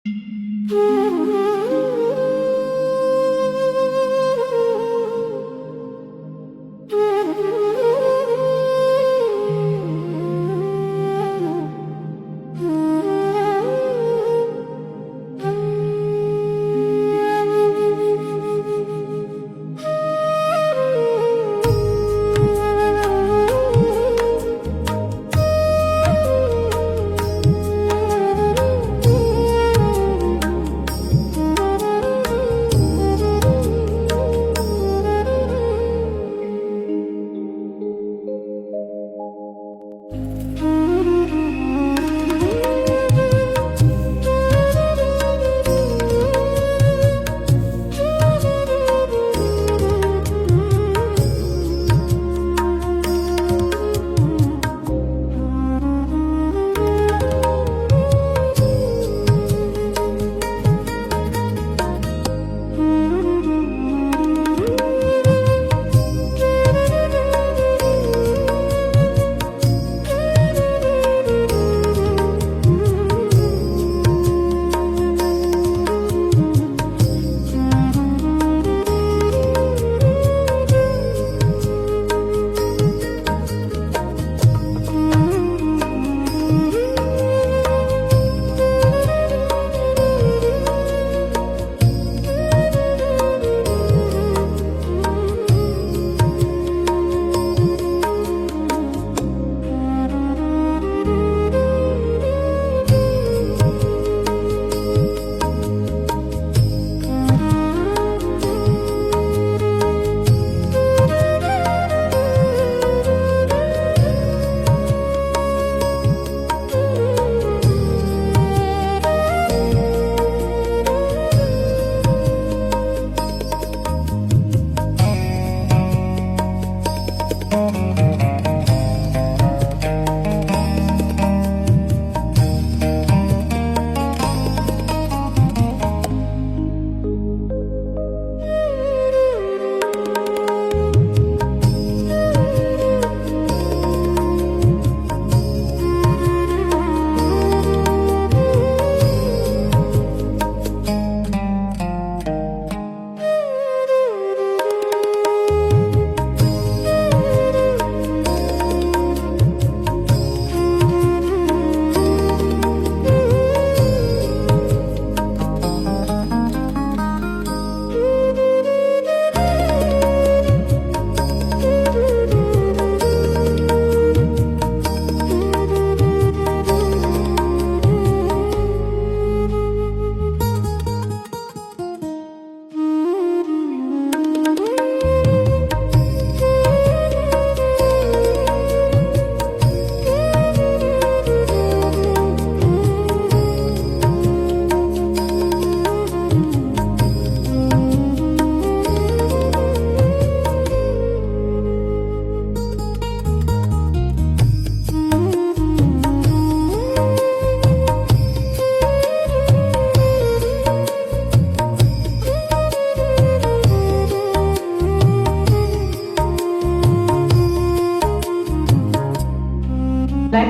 like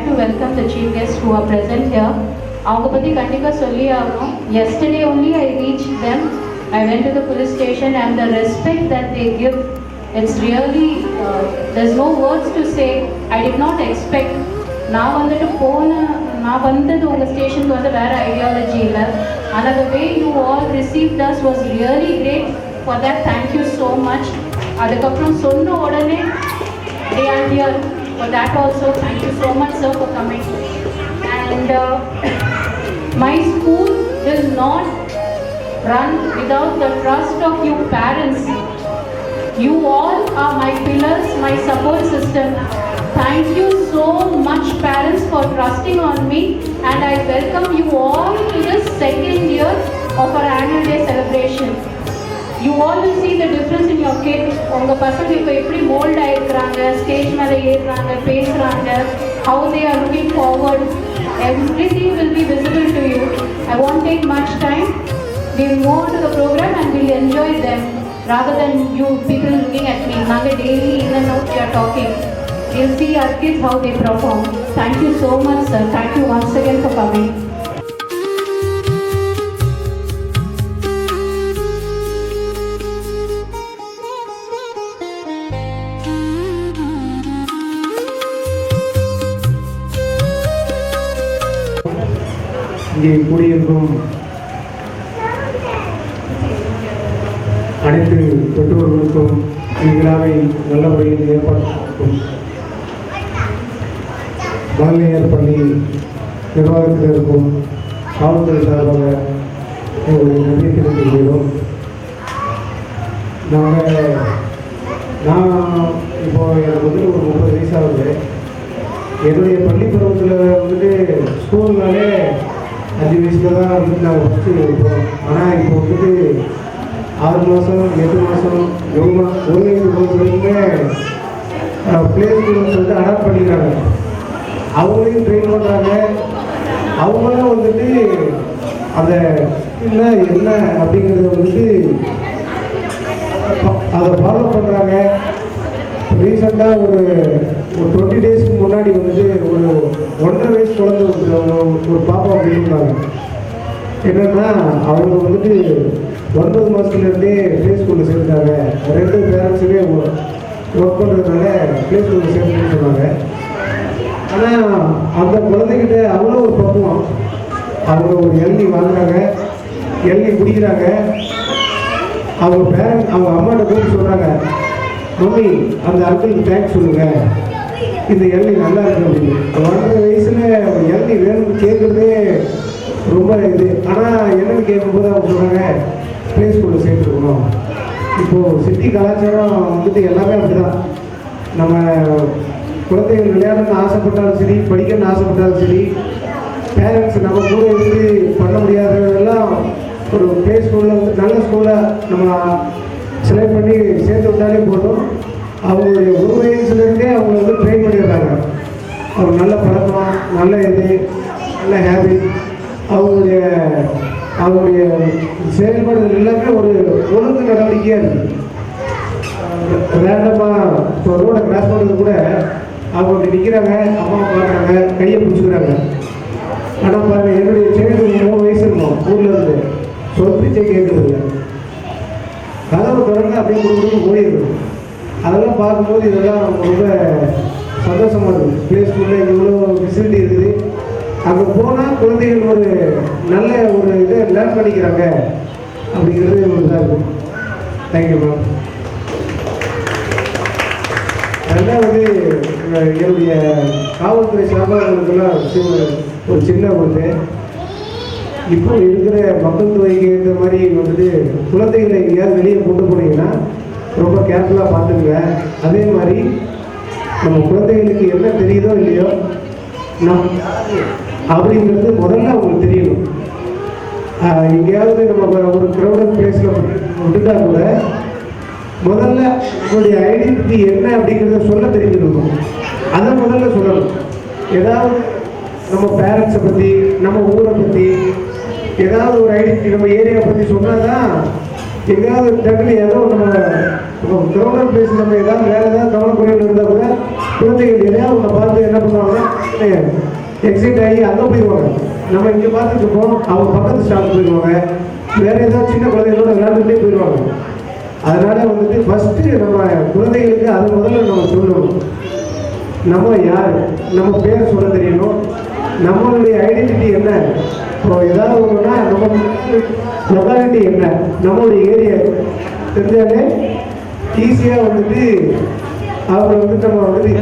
to welcome the chief guests who are present here. அவங்க பத்தி கண்டிப்பா சொல்லி ஆகணும். Yesterday only I reached them. I went to the police station and the respect that they give, it's really there's no words to say. I did not expect. நான் வந்தது உங்க ஸ்டேஷனுக்கு வந்து வேற ஐடியாலஜி இல்லை. ஆனால் the way you all received us was really great. For that, thank you so much. அதுக்கப்புறம் சொன்ன உடனே they are here. For that also, thank you so much, sir, for coming. And my school will not run without the trust of you parents. You all are my pillars, my support system. Thank you so much, parents, for trusting on me, and I welcome you all to this second year of our annual day celebration. You all will see the difference in your kids. உங்க பசங்க இப்போ எப்படி mould ஆயிருக்கிறாங்க, stage மேலே ஏறுறாங்க, பேசுறாங்க, how they are looking forward. Everything will be visible to you. I won't take much time. We will move on to the program and we will enjoy them rather than you people looking at me. நாங்க daily in and out we are talking. We'll see our kids how they perform. Thank you so much, sir. Thank you once again for coming. இங்கே கூடியிருக்கும் அனைத்து பெற்றோர்களுக்கும் இவ்விழாவை நல்ல முறையில் ஏற்பாடு பாலினியர் பள்ளி நிர்வாகத்தினருக்கும் காவல்துறை சார்பாக எங்களுடைய நன்றி தெரிவிக்கிறோம். நான் இப்போ எனக்கு வந்து ஒரு 30 வயசாகுது. என்னுடைய பள்ளி பருவத்தில் வந்துட்டு ஸ்கூல்னாலே 5 வயசில் தான் வந்துட்டு நாங்கள் ஃபஸ்ட்டு இருப்போம். ஆனால் இப்போ வந்துட்டு 6 மாதம் 8 மாதம் 1 வயசு வரைக்குமே ப்ளே ஸ்கூல்ஸ் வந்து அடாப்ட் பண்ணிக்கிறாங்க. அவங்களையும் ட்ரெயின் பண்ணுறாங்க. அவங்களும் வந்துட்டு அந்த இல்லை என்ன அப்படிங்கிறத வந்துட்டு அதை ஃபாலோ பண்ணுறாங்க. ரீசெண்டாக ஒரு 20 டேஸ்க்கு முன்னாடி வந்துட்டு ஒரு 1.5 வயசு குழந்தை ஒரு பாப்பா அப்படின்றாங்க. என்னென்னா அவங்க வந்துட்டு 9 மாதத்துலேருந்தே ப்ளே ஸ்கூலில் சேர்த்துட்டாங்க. 2 பேரண்ட்ஸுமே ஒர்க் பண்ணுறதுனால ப்ளே ஸ்கூலில் சேர்த்துன்னு சொன்னாங்க. ஆனால் அந்த குழந்தைகிட்ட அவ்வளோ ஒரு பக்குவம். அவங்க ஒரு எல்இ வாங்குறாங்க, எல்இ குடிக்கிறாங்க. அவங்க பேரண்ட் அவங்க அம்மாட்ட கூப்பிட்டு சொல்கிறாங்க, மம்மி அந்த அங்கிளுக்கு தேங்க்ஸ் சொல்லுங்கள், இந்த எல்இ நல்லா இருக்கு அப்படின்னு. 1.5 வயசில் எல்இ வேணும்னு கேட்குறதே ரொம்ப இது. ஆனால் என்னென்னு கேட்கும்போது அவங்க சொல்கிறாங்க ப்ளே ஸ்கூலில் சேர்த்துருக்கணும். இப்போது சிட்டி கலாச்சாரம் வந்துட்டு எல்லாமே அப்படி தான். நம்ம குழந்தைகள் விளையாடணும்னு ஆசைப்பட்டாலும் சரி, படிக்கணும்னு ஆசைப்பட்டாலும் சரி, பேரண்ட்ஸ் நம்ம கூட இருந்து பண்ண முடியாததெல்லாம் ஒரு ப்ளே ஸ்கூலில் வந்து நல்ல ஸ்கூலாக நம்ம செலக்ட் பண்ணி சேர்த்து விட்டாலே போதும். அவங்களுடைய 1 வயசுலேருந்தே அவங்க வந்து ட்ரெயின் பண்ணிடுறாங்க. அவங்க நல்ல பழக்கம், நல்ல இது, நல்ல ஹேபிட், அவங்களுடைய செயல்பாடுகள் எல்லாமே ஒரு ஒழுங்கு நடவடிக்கையாக இருக்குது. ரேண்டமாக இப்போ ரோடை கிராஸ் பண்ணுறது கூட அவங்க அப்படி நிற்கிறாங்க, அம்மா பார்க்குறாங்க, கையை பிடிச்சிக்கிறாங்க. ஆனால் பாருங்கள், என்னுடைய சைல்டு 3 வயசு இருக்கும், ஊரில் இருந்து சொற்பிச்சை கேட்குறது இல்லை. கதவை திறந்து அப்படியே கொடுக்குறது போயிருக்கு. அதெல்லாம் பார்க்கும்போது இதெல்லாம் ரொம்ப சந்தோஷமாக இருக்குது. ப்ளே ஸ்கூலில் இவ்வளோ ஃபெசிலிட்டி இருக்குது. அங்கே போனால் குழந்தைகள் ஒரு நல்ல ஒரு இதை லேர்ன் பண்ணிக்கிறாங்க அப்படிங்கிறது ஒரு இதாக இருக்கும். Thank you ma'am. ரெண்டாவது என்னுடைய காவல்துறை சார்பாளர்களுக்கெல்லாம் ஒரு சின்ன ஒன்று, இப்போ இருக்கிற மக்கள் தொகைக்கு ஏற்ற மாதிரி வந்துட்டு குழந்தைகளை எங்கேயாவது வெளியே கொண்டு போனீங்கன்னா ரொம்ப கேர்ஃபுல்லாக பார்த்துக்குங்க. அதே மாதிரி நம்ம குழந்தைகளுக்கு என்ன தெரியுதோ இல்லையோ அப்படிங்கிறது முதல்ல அவங்களுக்கு தெரியணும். எங்கேயாவது நம்ம ஒரு க்ரௌடட் பிளேஸில் விட்டுட்டா கூட முதல்ல நம்மளுடைய ஐடென்டிட்டி என்ன அப்படிங்கிறத சொல்ல தெரிஞ்சுக்கணும். அதை முதல்ல சொல்லணும். ஏதாவது நம்ம பேரண்ட்ஸை பற்றி, நம்ம ஊரை பற்றி, ஏதாவது ஒரு ஐடென்டிட்டி நம்ம ஏரியா பற்றி சொன்னால் தான் எங்கேயாவது டக்குனு ஏதோ நம்ம க்ரௌடட் பிளேஸ் நம்ம ஏதாவது வேறு ஏதாவது கவனக்குறையில் இருந்தால் கூட குழந்தைகள் எதையாவது ஒன்று பார்த்து என்ன பண்ணுவாங்கன்னா எக்ஸைட் ஆகி அங்கே போயிடுவாங்க. நம்ம இங்கே பார்த்துட்டு இருக்கோம், அவங்க பக்கத்து ஸ்டாப் போயிடுவாங்க, வேறு ஏதாவது சின்ன குழந்தைகளோட விளையாண்டுகிட்டே போயிடுவாங்க. அதனால் வந்துட்டு ஃபஸ்ட்டு நம்ம குழந்தைகளுக்கு அது முதல்ல நம்ம சொல்லணும். நம்ம யார், நம்ம பேர் சொல்ல தெரியணும், நம்மளுடைய ஐடென்டிட்டி என்ன. இப்போ ஏதாவது ஒன்றுனா நம்ம லொக்காலிட்டி என்ன, நம்மளுடைய ஏரியா தெரிஞ்சாலே ஈஸியாக வந்துட்டு அவரை வந்துட்டு நம்ம வந்துட்டு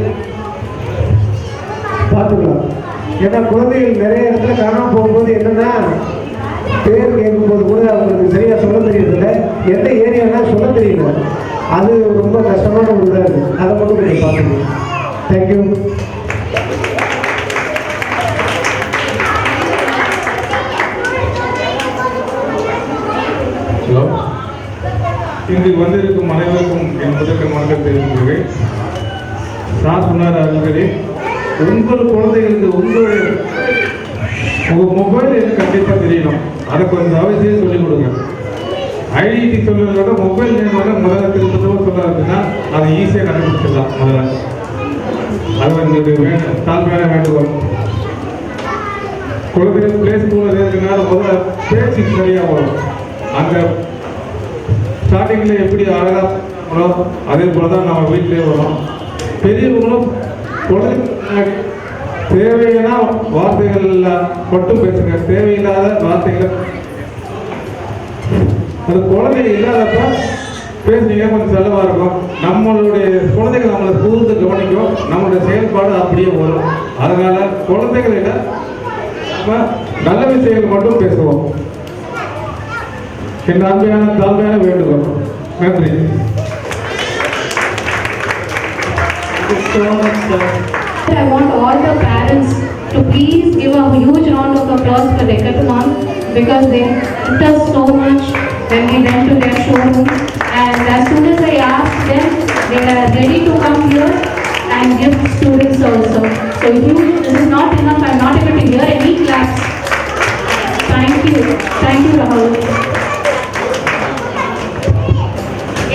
பார்த்துக்கலாம். ஏன்னா குழந்தைகள் நிறைய இடத்துல காணாமல் போகும்போது என்னென்னா பேர் கேட்கும்போது கூட அவங்களுக்கு சரியாக சொல்ல தெரியறதில்ல, எந்த ஏரியானா சொல்ல தெரியல. அது ரொம்ப கஷ்டமான ஒரு இதாக இருக்குது. அதை மட்டும் நீங்கள் பார்த்துக்கணும். தேங்க்யூ. ஹலோ, இங்கு வந்திருக்கும் அனைவருக்கும் என் முதல் வணக்கம் தெரிவிக்கிறேன். நான் சொன்னார் ஆல்ரெடி, உங்கள் குழந்தைகளுக்கு உங்கள் மொபைல் எனக்கு கண்டிப்பாக தெரியணும். அதை கொஞ்சம் அவசியம் சொல்லிக் கொடுங்க. ஐடென்டிட்டி சொல்றதை விட மொபைல் நேமோட முதல்ல திருப்பத்தமாக சொல்லாதுன்னா அதை ஈஸியாக கண்டுபிடிச்சிடலாம். முதல்ல அது எங்களுக்கு தாழ்மையான வேண்டுகோள். குழந்தைகள் பிளே ஸ்கூலில் இருக்கிறதுனால முதல்ல பேச்சு சரியாக வரும். அங்கே ஸ்டார்டிங்கில் எப்படி அழகாக வரும் அதே போல தான் நம்ம வீட்டிலே வரும். பெரியவங்களும் குழந்தைங்க தேவையான வார்த்தைகள் மட்டும் பேசுங்க, தேவையில்லாத வார்த்தைகள். அது குழந்தைங்க இல்லாதப்ப பேசுனீங்க கொஞ்சம் செலவாக இருக்கும். நம்மளுடைய குழந்தைகள் நம்மளை கூர்ந்து கவனிக்கும், நம்மளுடைய செயல்பாடு அப்படியே வரும். அதனால குழந்தைகளிட நம்ம நல்ல விஷயங்கள் மட்டும் பேசுவோம். என் அன்பான தாழ்மையான வேண்டுகோள். நன்றி. I want all the parents to please give a huge round of applause for Decathlon because they helped us so much when we went to their showroom, and as soon as I asked them, they were ready to come here and give students also. So huge, this is not enough, I am not able to hear any claps. Thank you Rahul.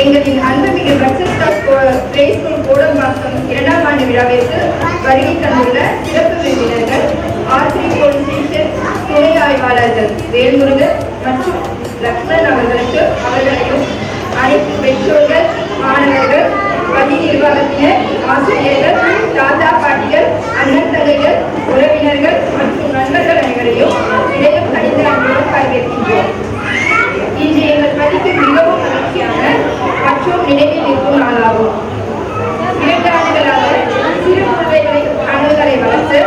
எங்களின் அன்புமிகு பட்சஸ்டாப் play school Kodambakkam 2ஆம் ஆண்டு விழாவிற்கு வருகை தந்துள்ள சிறப்பு விருந்தினர்கள், R3 police station துணை ஆய்வாளர்கள் வேல்முருகன் மற்றும் லக்ஷ்மணன் அவர்களுக்கு அவர்களையும், அனைத்து பெற்றோர்கள், மாணவர்கள், பள்ளி நிர்வாகத்தினர், ஆசிரியர்கள், தாத்தா பாட்டிகள், அண்ணன் தங்கைகள், உறவினர்கள் மற்றும் நண்பர்கள் அனைவரையும் இடையும் கணித அன்புடன் வரவேற்கின்றோம். இன்று எங்கள் பள்ளிக்கு மிகவும் மகிழ்ச்சியான மற்றும் நினைவில் நிற்கும் நாளாகும். 2 ஆண்டுகளாக சிறு குழந்தைகளின் கனவுகளை வளர்த்து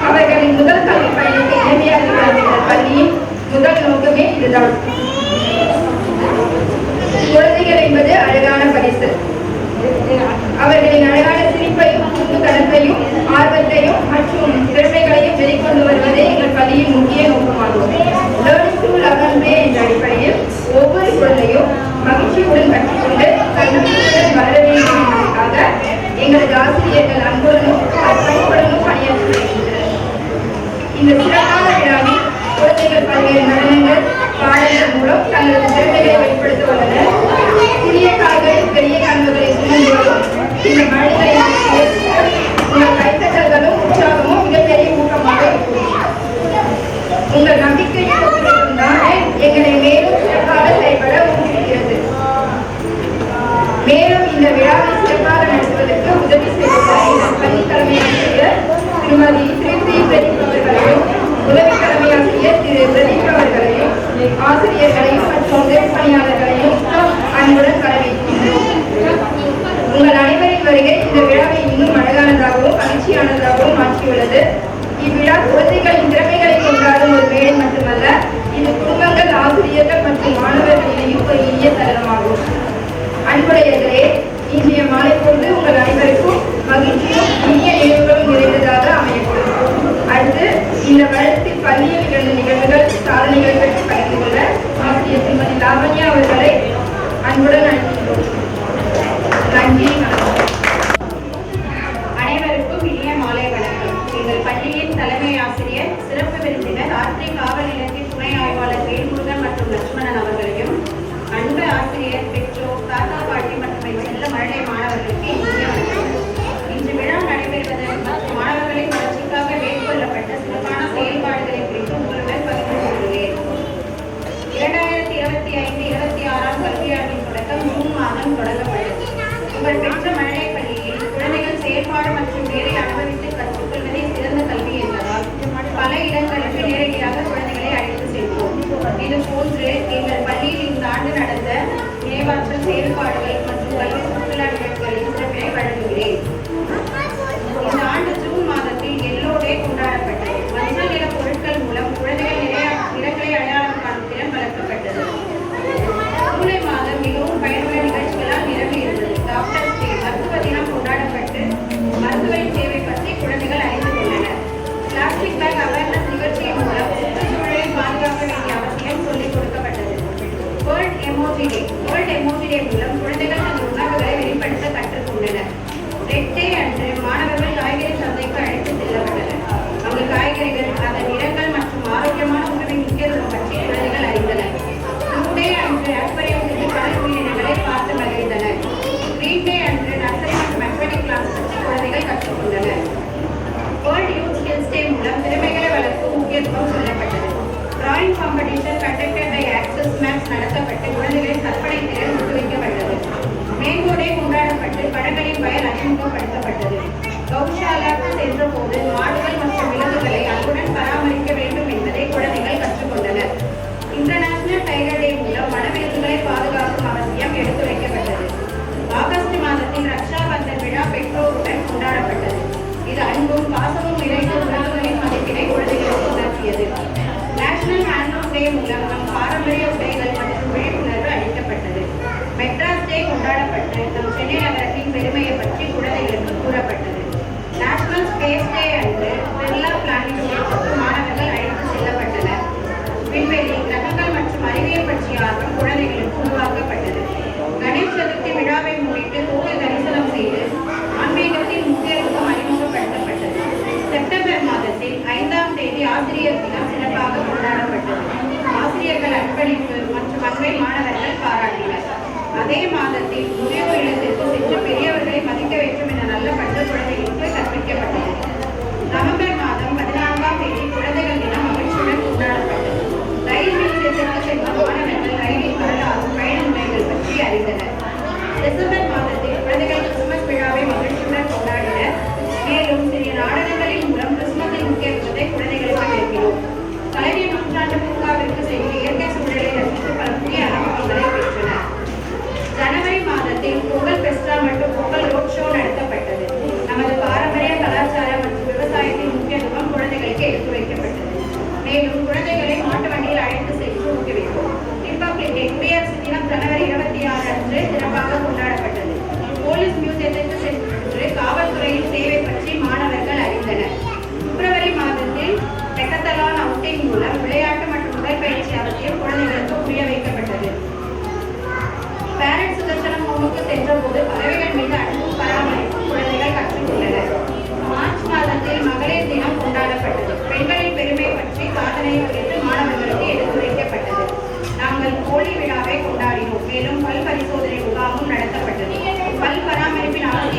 அவர்களின் முதல் கல்வி பயணத்தை இனிமையாக வளர்ந்த பள்ளியின் முதல் நோக்கமே இதுதான். குழந்தைகள் என்பது அழகான பரிசு. அவர்களின் அழகான சிரிப்பையும், குறும்புத்தனத்தையும், ஆர்வத்தையும் மற்றும் திறமைகளையும் வெளிக்கொண்டு வருவதே எங்கள் பள்ளியின் முக்கிய நோக்கமாகும். லேர்னிங் டு லர்ன் ப்ளே என்ற அடிப்படையில் ஒவ்வொரு குழந்தையும் மகிழ்ச்சியுடன் கற்றுக்கொண்டு தன்னம்பிக்கையுடன் வளர வேண்டும் என்பதற்காக எங்களது ஆசிரியர்கள் அன்புடனும் அர்ப்பணிப்புடனும் பணியாற்றி வருகின்றனர். இந்த சிறப்பான விழாவில் குழந்தைகள் பல்வேறு நடனங்கள், பாடல்கள் மூலம் தங்களது திறமைகளை வெளிப்படுத்த உள்ளனர். சிறிய கால்களில் பெரிய கனவுகளை சுமந்து வரும் இந்த மனிதனை உங்கள் கைத்தட்டல்களும் உற்சாகமும் மிகப்பெரிய ஊக்கமாக இருக்கும். உங்கள் நம்பிக்கையை ஒத்துழைக்கும் தான் எங்களை மேலும் சிறப்பாக செயல்பட ஊக்குவிக்கிறது. மேலும் இந்த விழாவை சிறப்பாக நடத்துவதற்கு உதவி செய்துள்ள எங்கள் பள்ளி தலைமை ஆசிரியர் திருமதி திருப்தி பிரதீப் அவர்களையும், உதவி தலைமை ஆசிரியர் திரு பிரதீப் அவர்களையும், ஆசிரியர்களையும் மற்றும் உதவி பணியாளர்களையும் அன்புடன் வரவேற்கின்றோம். உங்கள் அனைவரின் வருகை இந்த விழாவை இன்னும் அழகானதாகவும் மகிழ்ச்சியானதாகவும் மாற்றியுள்ளது. இவ்விழா குழந்தைகளின் திறமைகளை கொண்டாடும் ஒரு மேடை மட்டுமல்ல, இது குடும்பங்கள், ஆசிரியர்கள் மற்றும் மாணவர்களிடையும் ஒரு இனிய தருணமாகும். அன்புடையர்களே, இன்றைய மாலை பொழுது உங்கள் அனைவருக்கும் மகிழ்ச்சியும் இனிய நினைவுகளும் நிறைந்ததாக அமையக்கூடும். அடுத்து இந்த வருடத்தில் பள்ளியில் நிகழ்ந்த நிகழ்வுகள், சாதனைகள் பற்றி பகிர்ந்து கொள்ள ஆசிரியர் திருமதி லாவண்யா அவர்களை அன்புடன் அழைக்கின்றோம். நன்றி. அனைவருக்கும் இனிய மாலை வணக்கம். எங்கள் பள்ளியின் தலைமை ஆசிரியர், சிறப்பு விருந்தினர், R3 காவல் நிலையத்தின் துணை ஆய்வாளர் வேல்முருகன் மற்றும் லட்சுமணன் அவர்களையும், அன்பு ஆசிரியர், பெற்றோர், தாத்தா பாட்டி மற்றும் செல்ல மழலை மாணவர்களுக்கு இனிய வணக்கம். இன்று விழா நடைபெறுவதன் மற்றும் மாணவர்களின் வளர்ச்சிக்காக மேற்கொள்ளப்பட்ட சிறப்பான செயல்பாடுகளை குறித்து உங்களுடன் பகிர்ந்து கொள்கிறேன். 2025-26 கல்வியாண்டின் தொடக்கம் ஜூன் மாதம் தொடங்கப்பட்டது. உங்கள் பெற்ற மழலை பள்ளியில் குழந்தைகள் செயல்பாடு மற்றும் வேலை அனுபவித்து கற்றுக்கொள்வதே சிறந்த கல்வி என்பதால் பல இடங்களுக்கு நேரடியாக குழந்தைகளை அழைத்து சென்றோம். இது போன்று எங்கள் பள்ளியில் இந்த ஆண்டு நடந்த நினைவாற்றல் செயல்பாடுகள் மற்றும் கல்வி சுற்றுலா நிகழ்வுகளின் சிறப்பினை வழங்குகிறேன். இந்த ஆண்டு ஜூன் மாதத்தில் எல்லோ டே கொண்டாடப்பட்டது. மஞ்சள் நிற பொருட்கள் மூலம் குழந்தைகள் நிறங்களை அடையாளம் காணும் திறன் வளர்க்கப்பட்டது. ஜூலை மாதம் மிகவும் பயனுள்ள நிகழ்ச்சிகளால் நிரம்பி இருந்தது. டாக்டர்ஸ் டே, மருத்துவ தினம் கொண்டாடப்பட்டு மருத்துவரின் சேவை பற்றி குழந்தைகள் அறிந்து கொண்டனர். பிளாஸ்டிக் பேக் அவேர்னஸ் நிகழ்ச்சியின் மூலம் சுற்றுச்சூழலை பாதுகாக்க வேண்டிய அவசியம் சொல்லிக் கொடுக்கப்பட்டது. வேர்ல்ட் எமோஜி டே மூலம் குழந்தைகள் தங்கள் உணர்வுகளை வெளிப்படுத்த கற்றுக்கொண்டனர். ரெட் டே அன்று மாணவர்கள் காய்கறி சந்தைக்கு அழைத்து செல்லப்பட்டனர். அங்கு காய்கறிகள், அதன் நிறங்கள் மற்றும் ஆரோக்கியமான உணவின் முக்கியத்துவம் பற்றி குழந்தைகள் அறிந்தனர். ப்ளூ டே அன்று அக்வேரியம் சென்று கடல் உயிரினங்களை பார்த்து மகிழ்ந்தனர். கிரீன் டே அன்று நர்சரி மற்றும் அக்வாட்டிக் கிளாஸ் பற்றி குழந்தைகள் கற்றுக்கொண்டனர். வேர்ல்ட் யூத் ஸ்கில்ஸ் டே மூலம் திறமைகளை வளர்க்கும் முக்கியத்துவம் சொல்லப்பட்டது. Drawing competition conducted by Access Maps நடத்தப்பட்டு குழந்தைகளின் கற்பனை திறன் ஊக்குவிக்கப்பட்டது. மேங்கோ டே கொண்டாடப்பட்டு பழங்களின் பயன் அறிமுகப்படுத்தப்பட்டது. கௌஷாலாவுக்கு சென்ற போது மாடுகள் இன்டர்நேஷனல் டைகர் டே மூலம் வனவிலங்குகளை பாதுகாக்கும் அவசியம் எடுத்துரைக்கப்பட்டது. ஆகஸ்ட் மாதத்தில் ரக்ஷா பந்தன் விழா பெற்றோருடன் கொண்டாடப்பட்டது. இது அன்பும் பாசமும் நிறைந்த உறவுகளின் மதிப்பினை குழந்தைகளுக்கு உணர்த்தியது. நேஷனல் ஹேண்ட்லூம் டே மூலம் நம் பாரம்பரிய உடைகள் மற்றும் விழிப்புணர்வு அளிக்கப்பட்டது. மெட்ராஸ் டே கொண்டாடப்பட்டு நம் சென்னை நகரத்தின் பெருமையை பற்றி குழந்தைகளுக்கு கூறப்பட்டது. நேஷனல் ஸ்பேஸ் டே அன்று பிர்லா பிளானட்டோரியத்துக்கு மாணவர்கள் அழைத்து செல்லப்பட்டனர். விண்வெளி, கிரகங்கள் மற்றும் அறிவியல் பற்றிய ஆர்வம் குழந்தைகளுக்கு உருவாக்கப்பட்டது. கணேஷ் சதுர்த்தி விழாவை முன்னிட்டு கோவில் தரிசனம் செய்து ஆன்மீகத்தின் முக்கியத்துவம் அறிமுகப்படுத்தப்பட்டது. செப்டம்பர் மாதத்தில் 5ஆம் தேதி ஆசிரியர் தினம் சிறப்பாக கொண்டாடப்பட்டது. ஆசிரியர்கள் அர்ப்பணிப்பு மற்றும் அன்பை மாணவர்கள் பாராட்டினர். அதே மாதத்தில் முதியோர் இல்லத்திற்கு சென்று பெரியவர்களை மதிக்க வேண்டும் என நல்ல பண்பு குழந்தைகளுக்கு கற்பிக்கப்பட்டது. நவம்பர் மாதம் 14ஆம் தேதி குழந்தைகள் தினம் மகிழ்ச்சியுடன் கொண்டாடப்பட்டது. ரயில் நிலையத்திற்கு சென்ற மாணவர்கள் ரயிலின் வரலாறும் பயண முறைகள் பற்றி அறிந்தனர். டிசம்பர் மாதத்தில் குழந்தைகள் கிறிஸ்துமஸ் விழாவை மகிழ்ச்சியுடன் கொண்டாடினர். மேலும் சிறிய நாடகங்களின் மூலம் கிறிஸ்துமஸின் முக்கியத்துவத்தை குழந்தைகளுக்கு விளக்கினோம். கலைஞர் நூற்றாண்டு பூங்காவிற்கு சென்று இயற்கை சூழலை ரசித்து பல புதிய அனுபவங்களை பெற்றனர். ஜனவரி மாதத்தில் பொங்கல் பெஸ்ட்ரா மற்றும் பொங்கல் ரோட் ஷோ நடத்தப்பட்டது. நமது பாரம்பரிய கலாச்சாரம் மற்றும் விவசாயத்தின் முக்கியத்துவம் குழந்தைகளுக்கு எடுத்துரைக்கப்பட்டது. மேலும் குழந்தைகளை மாட்டு வண்டியில் அழைத்து சென்று ஊக்குவித்தோம். ரிபப்ளிக் டே, குடியரசு தினம் ஜனவரி 26 அன்று சிறப்பாக கொண்டாடப்பட்டது. போலீஸ் மியூசியத்திற்கு சென்று காவல்துறையின் சேவை பற்றி மாணவர்கள் அறிந்தனர். பிப்ரவரி மாதத்தில் டெக்கத்தலான் அவுட்டிங் மூலம் விளையாட்டு மற்றும் உடற்பயிற்சி அவசியம் குழந்தைகளுக்கு புரிய வைக்கப்பட்டது. பேரண்ட் சுதர்சனம் ஹோமுக்கு சென்ற போது பறவைகள் மீது அன்பும் பராமரிப்பும் குழந்தைகள் கற்றுக்கொண்டனர். மார்ச் மாதத்தில் மகளிர் தினம் கொண்டாடப்பட்டது. பெண்களின் பெருமை பற்றி சாதனை குறித்து மாணவர்களுக்கு எடுத்துரைக்கப்பட்டது. நாங்கள் கோழி விழாவை கொண்டாடினோம். மேலும் பல் பரிசோதனை முகாமும் நடத்தப்பட்டது. பல் பராமரிப்பின் அவசியம்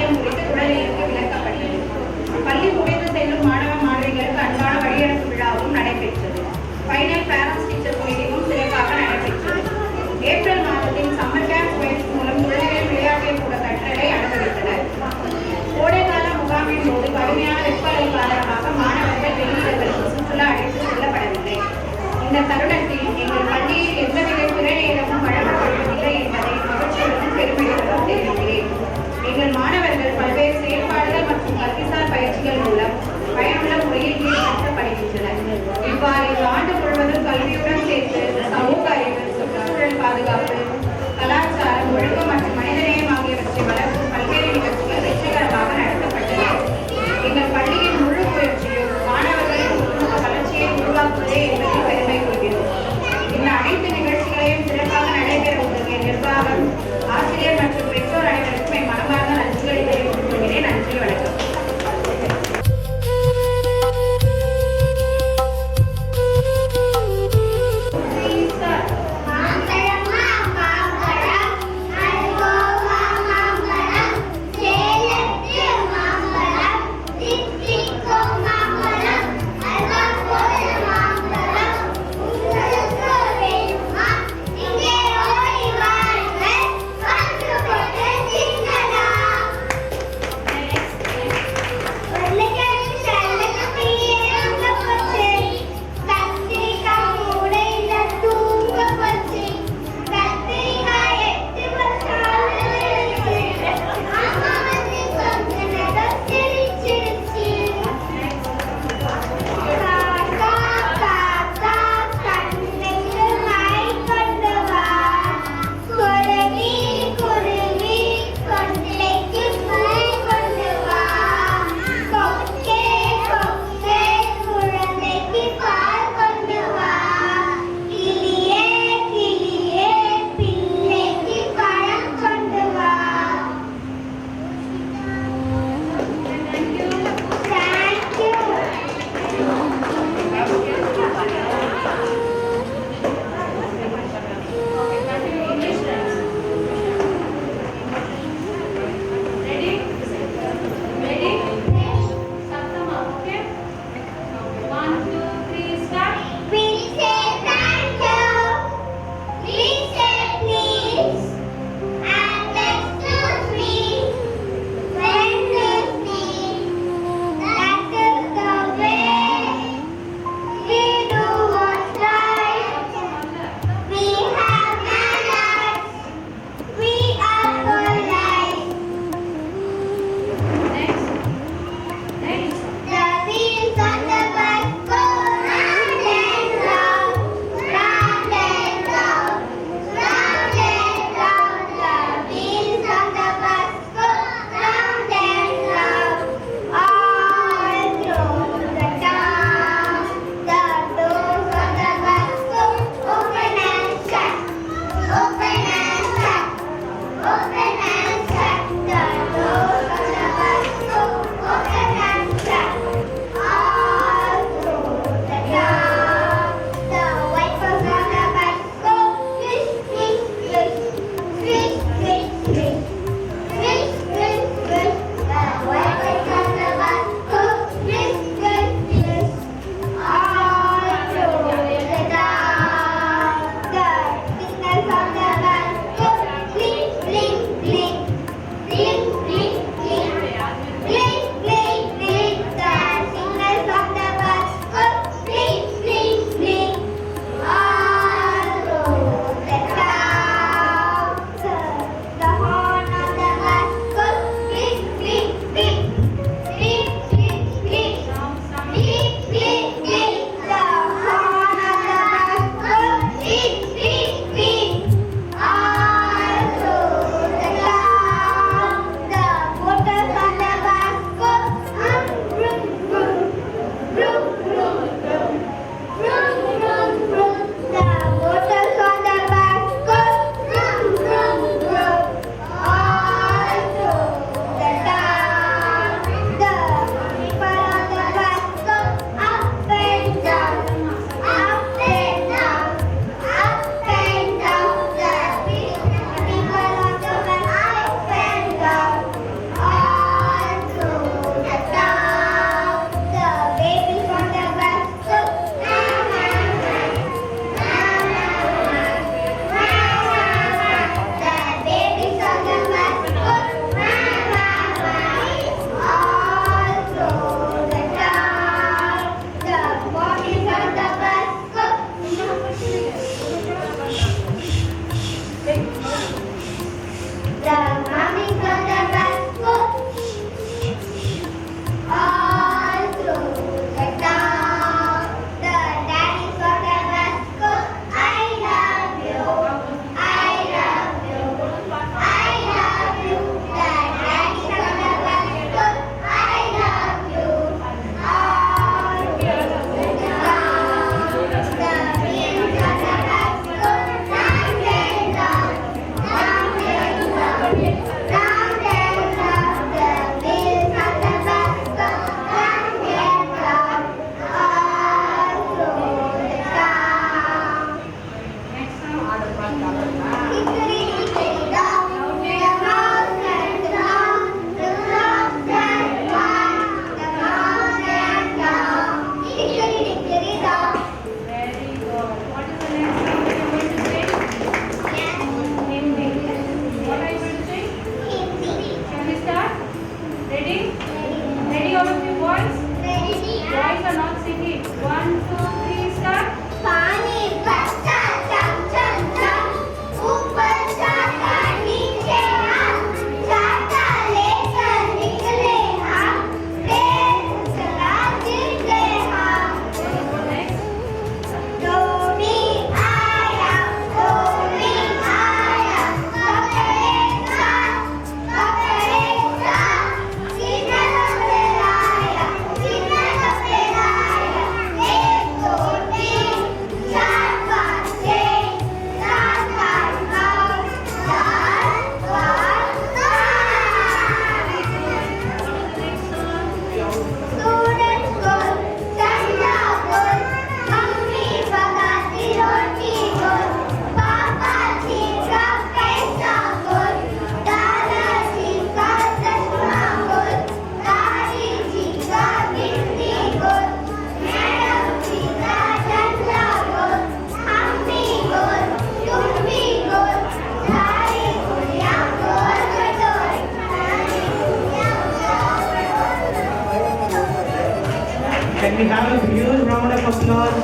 Can we have a huge round of applause?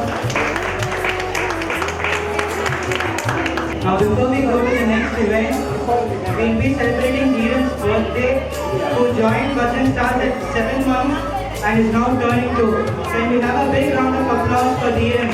Now before we go to the next event, we'll be celebrating Dhiren's birthday, who joined Bhajan Stars at 7 months and is now turning 2. Can we have a big round of applause for Dhiren?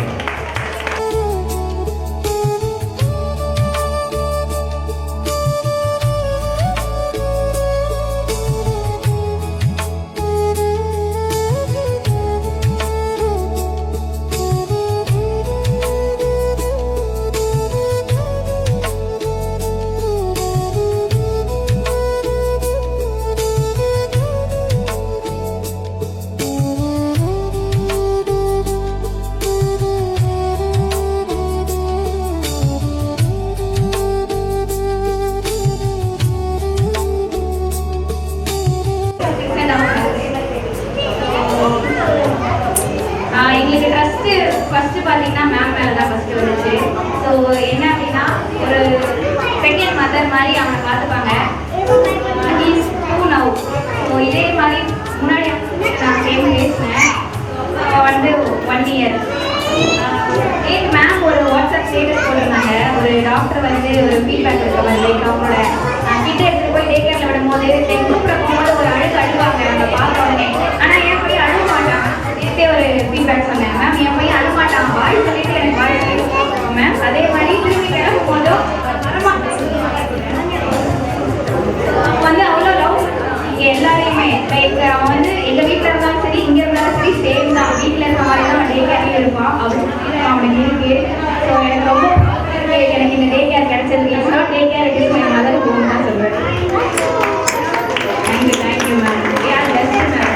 எங்களுக்கு trust first பார்த்தீங்கன்னா ma'am மேலே தான் first வந்துச்சு. So என்ன அப்படின்னா ஒரு second mother மாதிரி அவனை பார்த்துப்பாங்க. He's 2 now. ஸோ இதே மாதிரி முன்னாடி நான் சேர்ந்து பேசினேன் வந்து 1 year. மேம் ஒரு வாட்ஸ்அப் ஸ்டேட்டஸ் போட்டிருந்தாங்க. ஒரு டாக்டர் வந்து ஒரு ஃபீட்பேக் இருக்க மாதிரி லைக் அவங்களோட கிட்ட எடுத்துகிட்டு போய் டே கேரில் விடும்போது கூப்பிட போகும்போது ஒரு அழுவாங்க அவங்க பார்த்த உடனே. ஆனால் என் போய் அழுக மாட்டாங்க. ஒரு ஃபீட்பேக் சொன்னேன் மேம் என் பையன் அழுமாட்டான் பாய் சொல்லிட்டு எனக்கு பாய் சொல்லி மேம். அதே மாதிரி திரும்பி கிளம்பும் போதும் வந்து அவ்வளோ லவ் இங்கே எல்லாரையுமே லைக் அவன் வந்து எங்கள் வீட்டில் இருந்தாலும் சரி இங்கே இருந்தாலும் சரி சேம் தான். வீட்டில் இருக்க மாதிரி தான் அவன் டே கேரில் இருப்பான். அவனுக்கு அவனுக்கு இருக்கு. ஸோ எனக்கு ரொம்ப எனக்கு இந்த டே கேர் கிடைச்சதுக்கு டே கேர் இருக்கு என் மதர் போகணும் தான் சொல்லுவேன். Thank you ma'am. யார் best ma'am.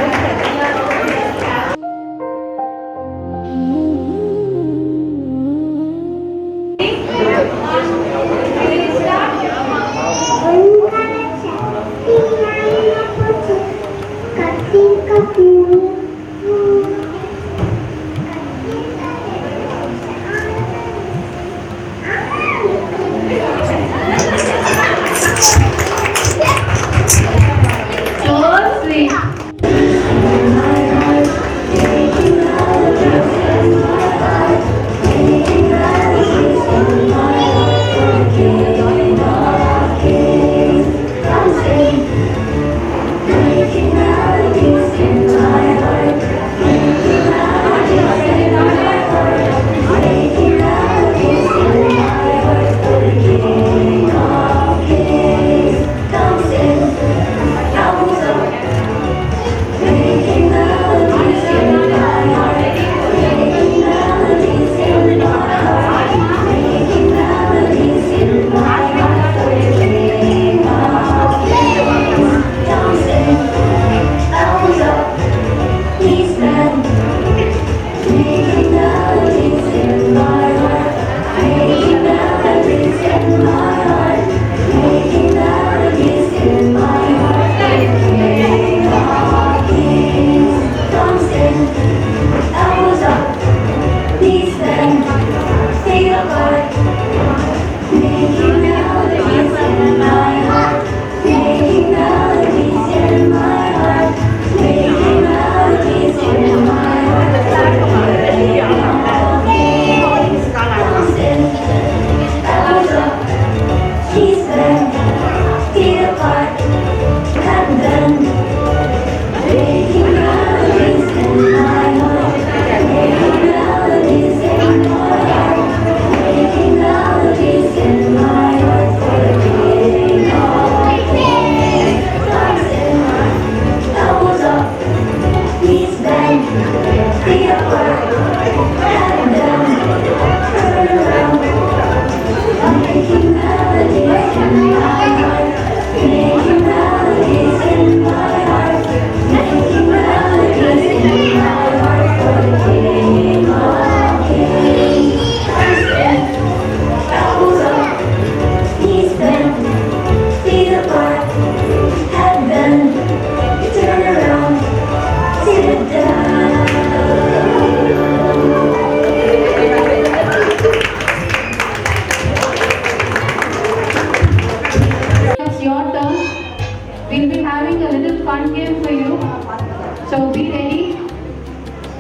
So be ready.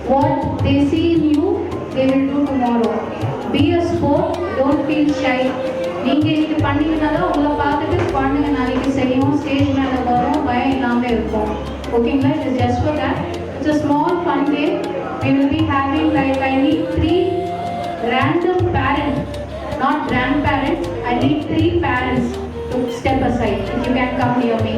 What they see in you, they will do tomorrow. Be a sport, don't feel shy. நீங்க இன்னைக்கு பண்ணீங்கன்னா தான் உங்களை பார்த்துட்டு குழந்தைங்க நாளைக்கு செய்யும், ஸ்டேஜ் மேலே வரும், பயம் இல்லாமல் இருக்கும். ஓகேங்களா? It is just for that. It's a small fun game. We will be having like I need 3 random parents, not grandparents. I need 3 parents to step aside. If you can come near me.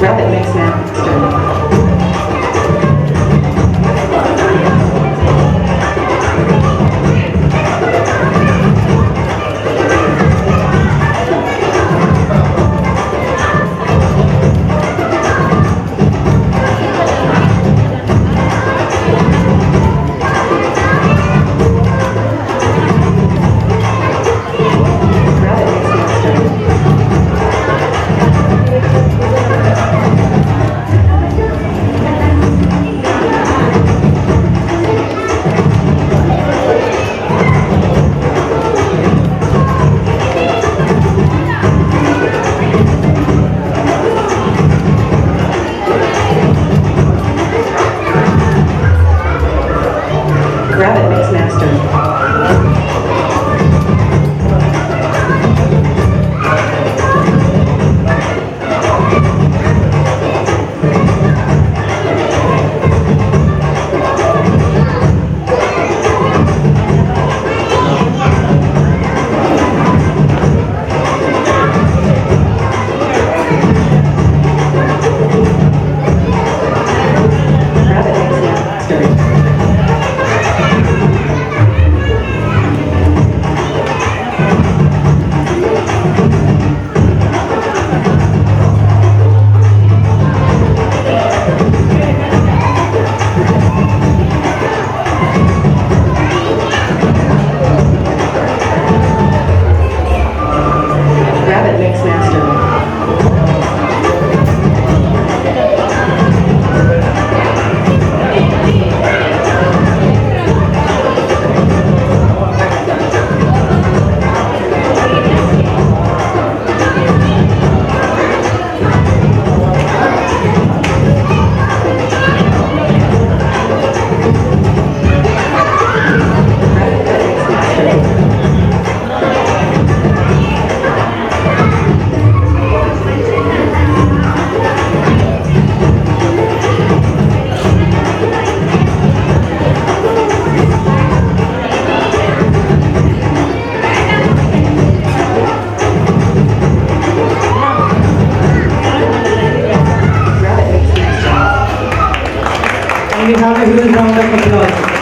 Rabbit mix master. Rabbit mix master. Rabbit mix master. Rabbit mix master. Rabbit mix master. And we have a huge round of applause.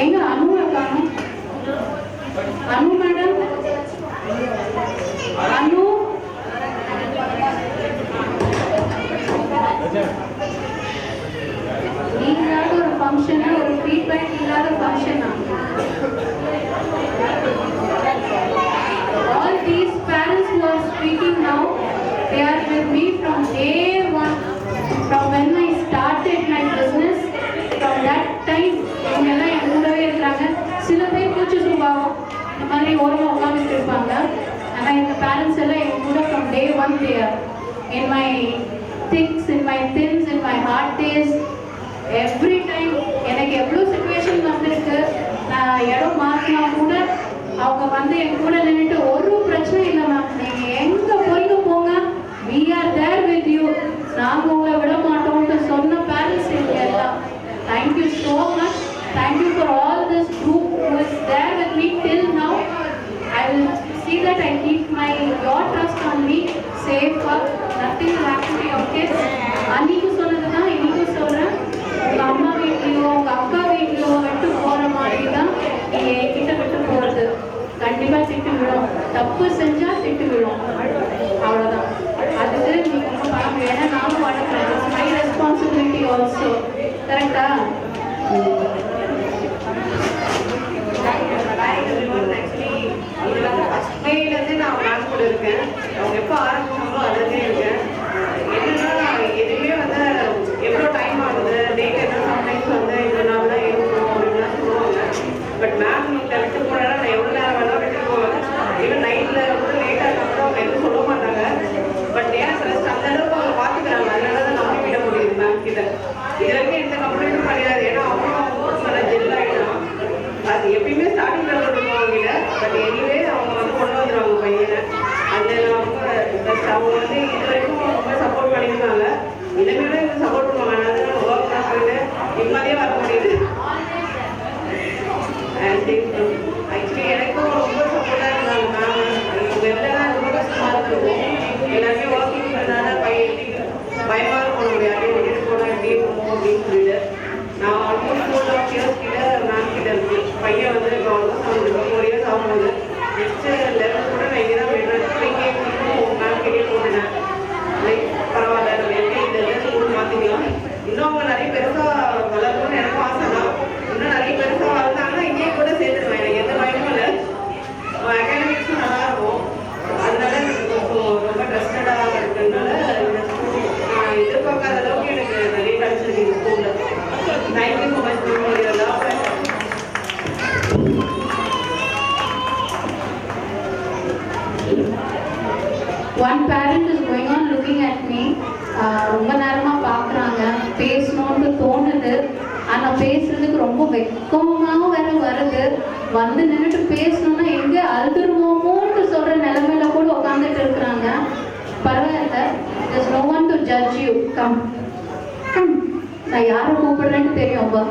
எங்க அனுவை காணும்? அனு madam, அனு இல்லாத ஒரு ஃபங்க்ஷனா, ஒரு feedback இல்லாத ஃபங்க்ஷனா? All these parents who are speaking now, they are with me from day one, from when I started my business. From that time, இவங்க எல்லாம் என் கூடவே இருக்கிறாங்க. சில பேர் கூச்ச சுபாவம் இந்த மாதிரி ஓரமாக உட்காந்துட்டு இருப்பாங்க. ஆனால் இந்த பேரண்ட்ஸ் எல்லாம் என் கூட from day one they are in my thicks, in my thins, in my hard days. Every time எனக்கு எவ்வளோ சுச்சுவேஷன் வந்திருக்கு, நான் இடம் மாற்றினா கூட அவங்க வந்து என் கூட நின்றுட்டு ஒரு பிரச்சனை இல்லை மேம், நீங்கள் எங்கே போய்ங்க போங்க, we are there with you, நாங்கள் உங்களை விட மாட்டோம்னு சொன்ன பேரண்ட்ஸ் இங்கே எல்லாம். Thank you so much. Thank you for all this group who is there with me till now. I will see that I keep your trust on me safe. Nothing will happen to your kids. அன்னைக்கு சொன்னது தான் இன்னைக்கும் சொல்கிறேன். உங்கள் அம்மா வீட்லையோ உங்கள் அக்கா வீட்லையோ விட்டு போகிற மாதிரி தான் நீ கிட்ட விட்டு போகிறது. கண்டிப்பாக திட்டு விடும், தப்பு செஞ்சால் திட்டு விடும், அவ்வளோதான். அதுக்கு நீ ஒன்றும் பண்ண முடியாது. ஏன்னா நானும் வளர்க்குறேன், இட்ஸ் மை ரெஸ்பான்சிபிலிட்டி ஆல்சோ. கரெக்டா? நான் மேம் கூட இருக்கேன். அவங்க எப்போ ஆரம்பிச்சாங்களோ அதுலேயே இருக்கேன். என்னன்னா எதுவுமே வந்து எவ்வளோ டைம் ஆகுது, டேட் என்ன, சம்டைம்ஸ் வந்து இவ்வளோ நாள் தான் இருக்கும் அப்படின்லாம் சொல்லுவாங்க. பட் மேம் கிட்ட விட்டு போனா நான் எவ்வளோ நேரம் வேணாலும் விட்டு போவேன். ஈவன் நைட்டில் கூட லேட்டாக இருந்தால் அவங்க எதுவும் சொல்ல மாட்டாங்க. பட் எனக்கு ரெஸ்ட் அந்த அளவுக்கு அவங்க பார்த்துக்கிறாங்க. அதனால தான் நம்பி விட முடியுது மேம் கிட்ட. இது வரைக்கும் எந்த கம்ப்ளைண்ட்டும் கிடையாது. ஏன்னா அவங்க நல்லா ஜெல் ஆகிடும். அது எப்பயுமே ஸ்டார்டிங்கில் பண்ணுவாங்க. பட் எனிவே அவங்க வந்து கொண்டு வந்துடுவாங்க பையனை. அந்த ரொம்ப பெஸ்ட். அவங்க வந்து இது வரைக்கும் ரொம்ப சப்போர்ட் பண்ணியிருக்காங்க. இனிமேலும் இவங்க சப்போர்ட் பண்ணுவாங்க. அதனால ஒர்க் தான் போயிட்டு நிம்மதியாக வர முடியுது. ஆக்சுவலி எனக்கும் ரொம்ப சப்போர்ட்டாக இருந்தாங்க மேம். இவங்க எல்லாம் ரொம்ப கஷ்டமாக இருந்திருக்கும். எல்லாருமே ஒர்க்கிங் பண்ணாத பயமாக இருக்கும். நம்ம யாரையும் விட்டுட்டு போனால் எப்படி இருக்குமோ அப்படின்னு சொல்லிட்டு நான் ஆல்மோஸ்ட் 4.5 years கிட்ட மேம் கிட்ட இருக்கு. பையன் வந்து இப்போ ஆல்மோஸ்ட் அவங்களுக்கு 4 years ஆகும்போது நெக்ஸ்ட்டு 11 கூட நான் இங்கே தான் விடுறேன். இங்கே மேம் கிட்டே போட்டுனேன். லைக் பரவாயில்ல, நம்ம எப்படி இந்த ஸ்கூல் மாற்றிக்கலாம். இன்னும் அவங்க நிறைய பெருசாக வளரணும்னு எனக்கும் ஆசை தான். இன்னும் நிறைய பெருசாக வளர்ந்தாங்கன்னா இங்கேயே கூட சேர்த்துருவேன். எனக்கு எந்த பயமும் இல்லை. அகாடமிக்ஸும் நல்லா இருக்கும். அதனால எனக்கு ரொம்ப ட்ரஸ்டடாக இருக்கிறதுனால இந்த ஸ்கூல் நான் எதிர்பார்க்காத அளவுக்கு எனக்கு நிறைய கிடைச்சிருக்கு இந்த ஸ்கூலில். Thank you so much for your love. One parent is going on looking at me. ரொம்ப நேரமாக பார்க்குறாங்க, பேசணும்னு தோணுது. ஆனால் பேசுறதுக்கு ரொம்ப வெக்கமாகவும் வேற வருது. வந்து நின்றுட்டு பேசணும்னா எங்கே அழுதுருவோமோன்னு சொல்கிற நிலைமையில கூட உட்காந்துட்டு இருக்கிறாங்க. பரவாயில்ல, there's no one to judge you. Come. நான் யாரை கூப்பிடுறேன்னு தெரியும்பா.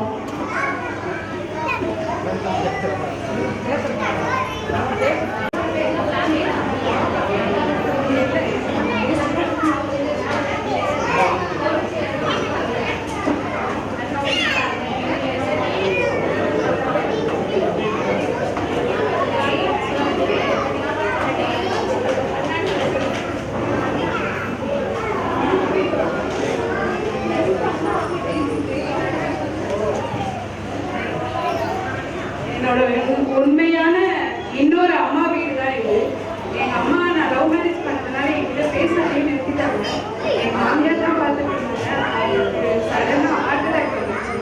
உண்மையான இன்னொரு அம்மா வீடு தான் இது. எங்க அம்மா நான் லவ் மேரேஜ் பண்ணதுனால என்கிட்ட பேசுறதே நிறுத்திட்டாங்க. என் மாமியார் தான் பார்த்துட்டு இருந்தாங்க. சடனாக ஹார்ட் அட்டாக் வந்துச்சு.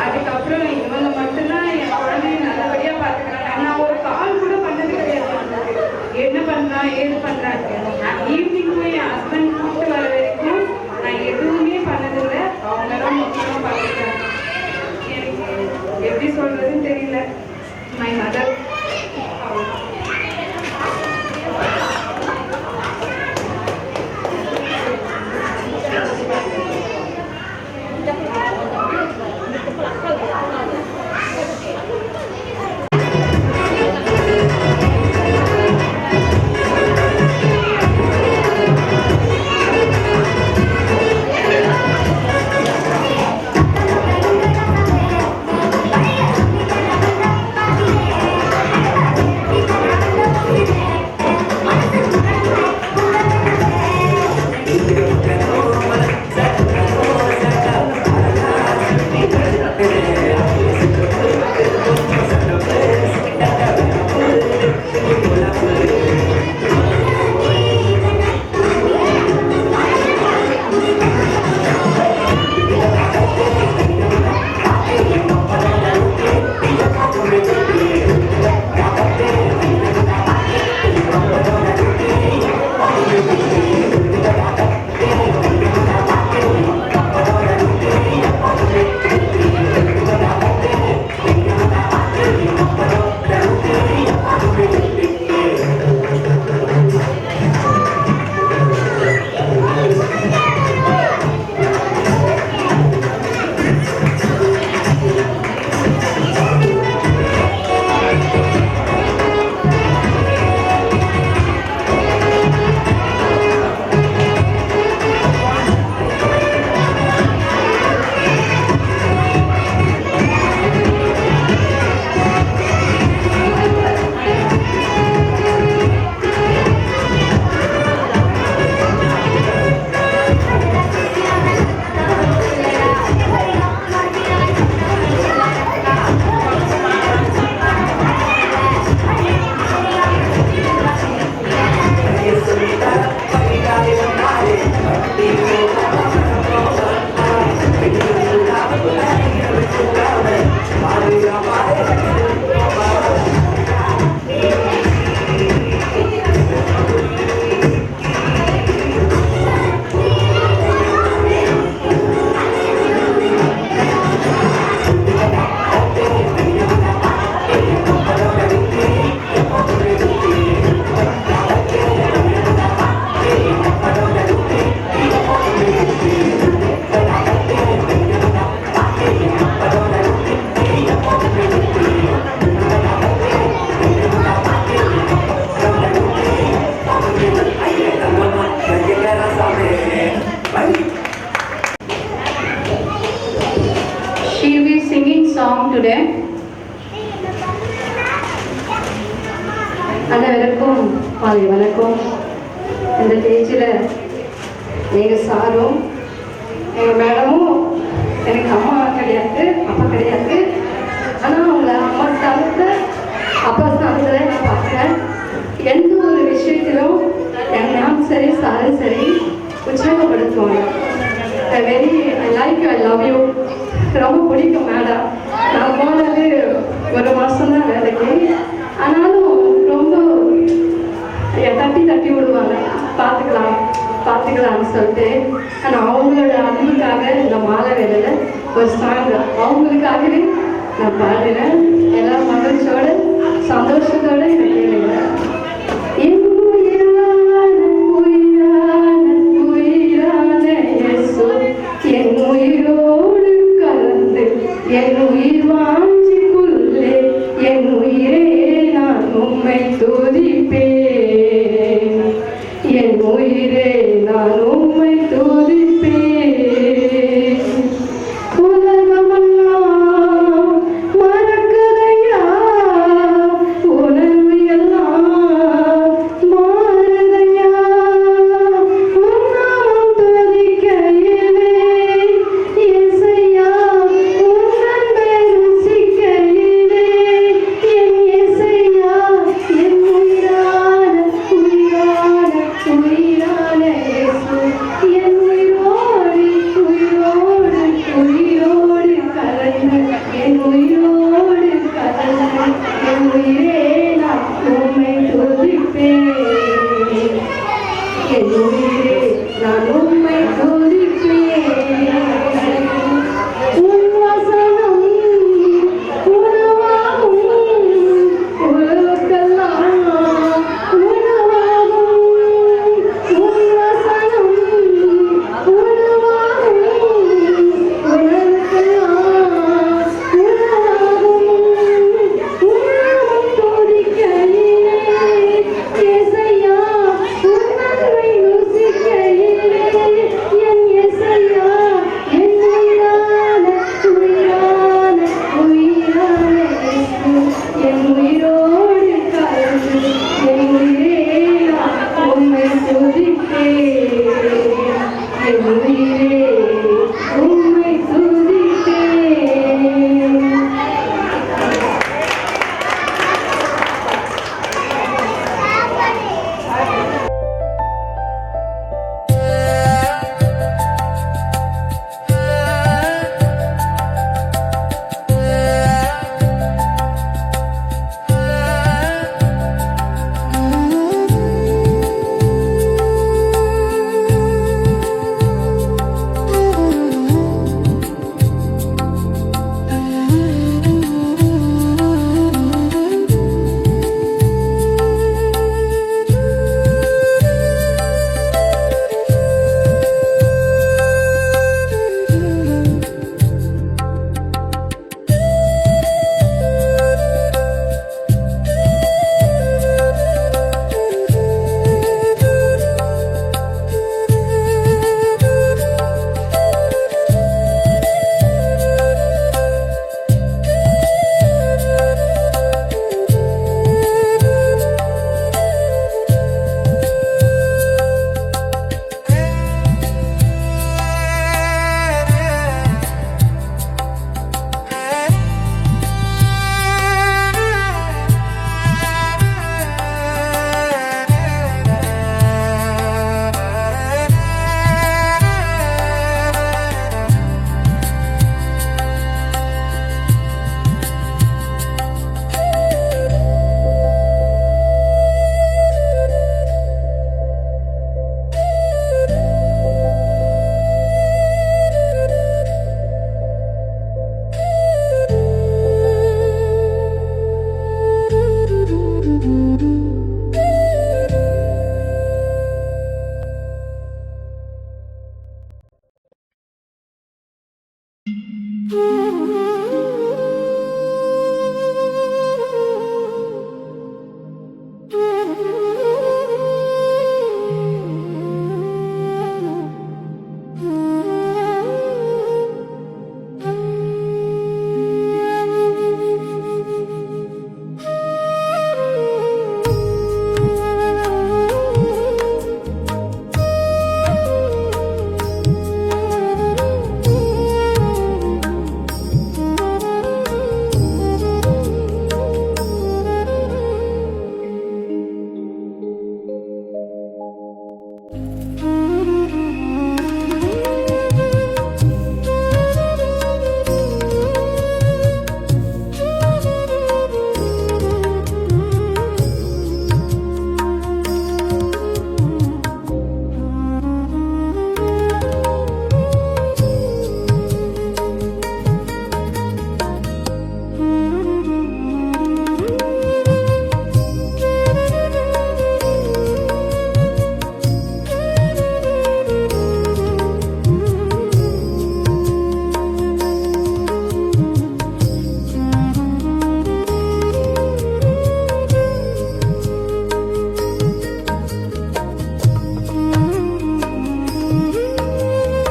அதுக்கப்புறம் இவங்க மட்டும்தான் என் குழந்தைய நல்லபடியா பார்த்துக்கிறாங்க. நான் ஒரு கால் கூட பண்ணது கிடையாது. என்ன பண்றா ஏது பண்றாங்க. ஈவினிங் போய் என் ஹஸ்பண்ட் கூப்பிட்டு வர வரைக்கும் நான் எதுவுமே பண்ணதில்லை. அவங்க தான் முக்கியமா பார்த்துக்கிறாங்க. எனக்கு எப்படி சொல்றதுன்னு தெரியல. My mother. She will be singing song today. அனைவருக்கும் மாலை வணக்கம். இந்த ஸ்டேஜில் எங்கள் சாரும் எங்கள் மேடமும் எனக்கு அம்மா கிடையாது, அப்பா கிடையாது. ஆனால் அவங்க அம்மா ஸ்தானத்தை அப்பா ஸ்தானத்தில் நான் பார்க்குறேன். எந்த ஒரு விஷயத்திலும் என் மேம் சரி சாரும் சரி உற்சாகப்படுத்துவாங்க. I like you, I love you. ரொம்ப பிடிக்கும் மேடம். நான் போனது ஒரு மாதம்தான் வேலைக்கு, ஆனாலும் ரொம்ப தட்டி விடுவாங்க, பார்த்துக்கலாம்னு சொல்லிட்டு. ஆனால் அவங்களோட அன்புக்காக இந்த மாலை வேலையில் ஒரு சாங் அவங்களுக்காகவே நான் பாடுறேன். எல்லா மகிழ்ச்சியோட சந்தோஷத்தோட இதை கேளுங்க. என் உயிரோடு கலந்து என் உயிர் வாஞ்சிக்குள்ளே என் உயிரே நான் உம்மை துதிப்பேன். என் உயிரே நான் உம்மை துதிப்பேன். உலகமெல்லாம் மறக்குதையா, உணர்வு எல்லாம் மாறுதையா. உன்னாமம் துதிக்கையிலே இயேசையா, உன் அன்பை ருசிக்கையிலே என் இயேசையா, என் உயிரான உயிரான உயிரான இயேசு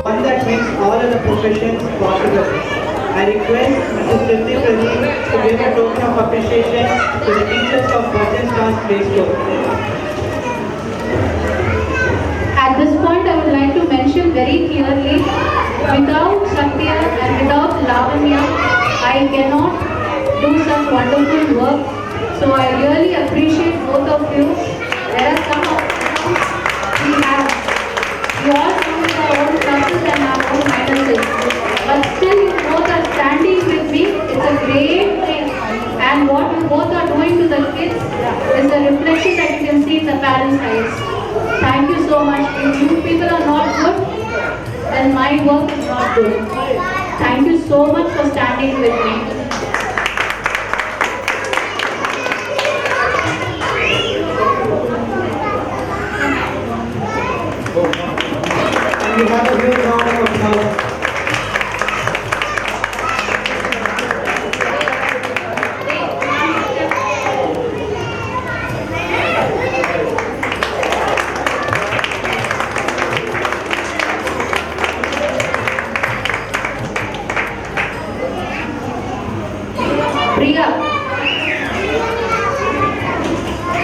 One that makes all other professions possible. I request Mrs. Prithvi Pradeep to give a token of appreciation to the teachers of Bhajan Stars Play Store. At this point, I would like to mention very clearly, without Satya and without Lavanya, I cannot do such wonderful work. So I really appreciate both of you. There are some of we all come with our own pluses and our own minuses. But still, you both are standing with me. It's a great thing. And what you both are doing to the kids is the reflection that you can see in the parents' eyes. Thank you so much. If you people are not good, then my work is not good. Thank you so much for standing with me. And we have a huge round of applause.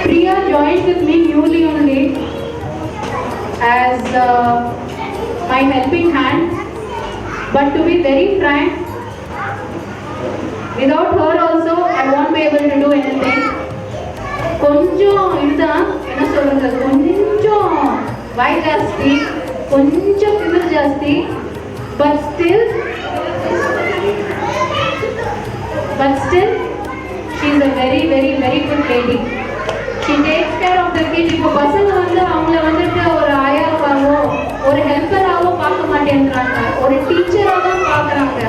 Priya joined with me newly only as my helping hand. But to be very frank, without her also, I won't be able to do anything. கொஞ்சம் இதுதான் என்ன சொல்றது, கொஞ்சம் வாய் ஜாஸ்தி, கொஞ்சம் திமிர் ஜாஸ்தி, but still she is a very good lady. She takes care of the kids. இப்போ பசங்க வந்து அவங்கள வந்துட்டு ஒரு ஆயாவாவோ ஒரு ஹெல்ப்பராவோ பார்க்க மாட்டேங்கிறாங்க, ஒரு டீச்சராவோ பார்க்குறாங்க.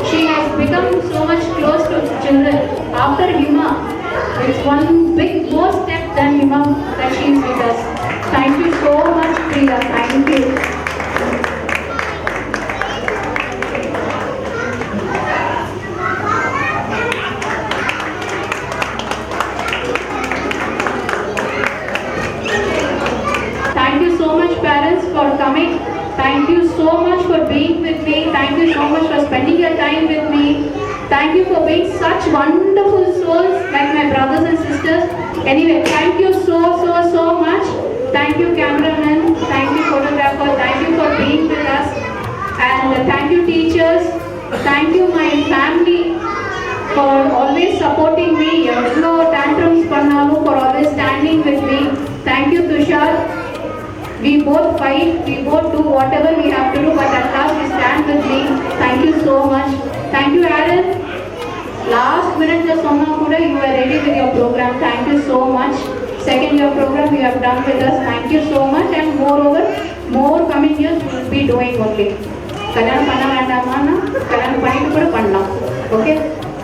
She has become so much close to children. After Hima, it's one big more step than Hima that she is with us. Thank you so much, Priya. Thank you. For coming. Thank you so much for being with me. Thank you so much for spending your time with me. Thank you for being such wonderful souls like my brothers and sisters. Anyway, thank you so much. Thank you cameraman, thank you photographer, thank you for being with us. And thank you teachers, thank you my family for always supporting me. Evlo tantrums pannalu for always standing with me. Thank you Tushar. We both fight, we both do whatever we have to do, but at last you stand with me. Thank you so much. Thank you Aaron. Last minute the sonna kuda you were ready with your program. Thank you so much. Second year program you have done with us. Thank you so much, and moreover, more coming years you will be doing only. Kalyanam panna vendama na kalyanam pannittu kuda pannalam. Okay?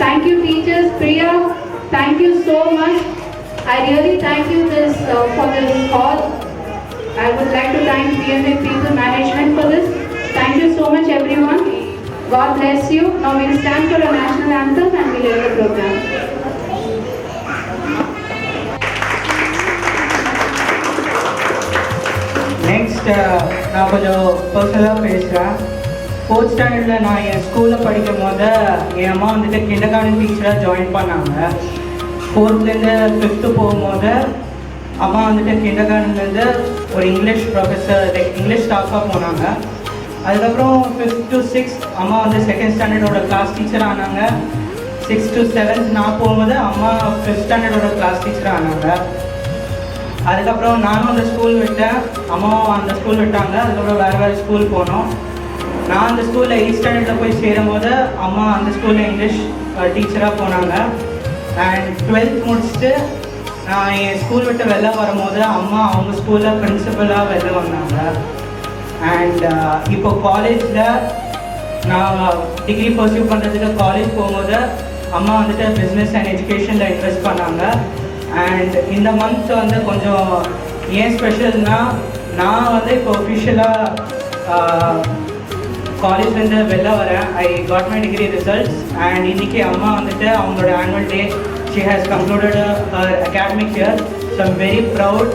Thank you teachers. Priya, thank you so much. I really thank you for this call. I would like to thank PMA People Management for this. Thank you so much everyone. God bless you. Now we'll stand for a national anthem and we'll end the program. Next நான் கொஞ்சம் பர்சனலாக பேசுகிறேன். 4th ஸ்டாண்டர்டில் நான் என் ஸ்கூலில் படிக்கும் போது என் அம்மா வந்துட்டு கிண்டர் கார்டன் டீச்சராக ஜாயின் பண்ணாங்க. 4th-லேருந்து 5th போகும்போது அம்மா வந்துட்டு கிண்டர் கார்டன்லேருந்து ஒரு இங்கிலீஷ் ப்ரொஃபஸர் லைக் இங்கிலீஷ் ஸ்டாஃபாக போனாங்க. அதுக்கப்புறம் 5th to 6th அம்மா வந்து 2nd ஸ்டாண்டர்டோட கிளாஸ் டீச்சர் ஆனாங்க. 6th to 7th நான் போகும்போது அம்மா 5th ஸ்டாண்டர்டோட கிளாஸ் டீச்சர் ஆனாங்க. அதுக்கப்புறம் நானும் அந்த ஸ்கூல் விட்டேன், அம்மாவும் அந்த ஸ்கூல் விட்டாங்க. அதுக்கப்புறம் வேறு ஸ்கூல் போனோம். நான் அந்த ஸ்கூலில் 8th ஸ்டாண்டர்டில் போய் சேரும் போது அம்மா அந்த ஸ்கூலில் இங்கிலீஷ் டீச்சராக போனாங்க. அண்ட் 12th முடிச்சுட்டு நான் என் ஸ்கூல் விட்டு வெளில வரும்போது அம்மா அவங்க ஸ்கூலில் பிரின்சிபலாக வெளில வந்தாங்க. அண்ட் இப்போ காலேஜில் நான் டிகிரி பர்சியூ பண்ணுறதுக்கு காலேஜ் போகும்போது அம்மா வந்துட்டு பிஸ்னஸ் அண்ட் எஜுகேஷனில் இன்வெஸ்ட் பண்ணாங்க. அண்ட் இந்த மந்த் வந்து கொஞ்சம் ஏன் ஸ்பெஷல்னால் நான் வந்து இப்போ ஒஃபிஷியலாக காலேஜ்லேருந்து வெளில வரேன். I got my degree results. And இன்றைக்கி அம்மா வந்துட்டு அவங்களோட annual day she has concluded her academic year. So I'm very proud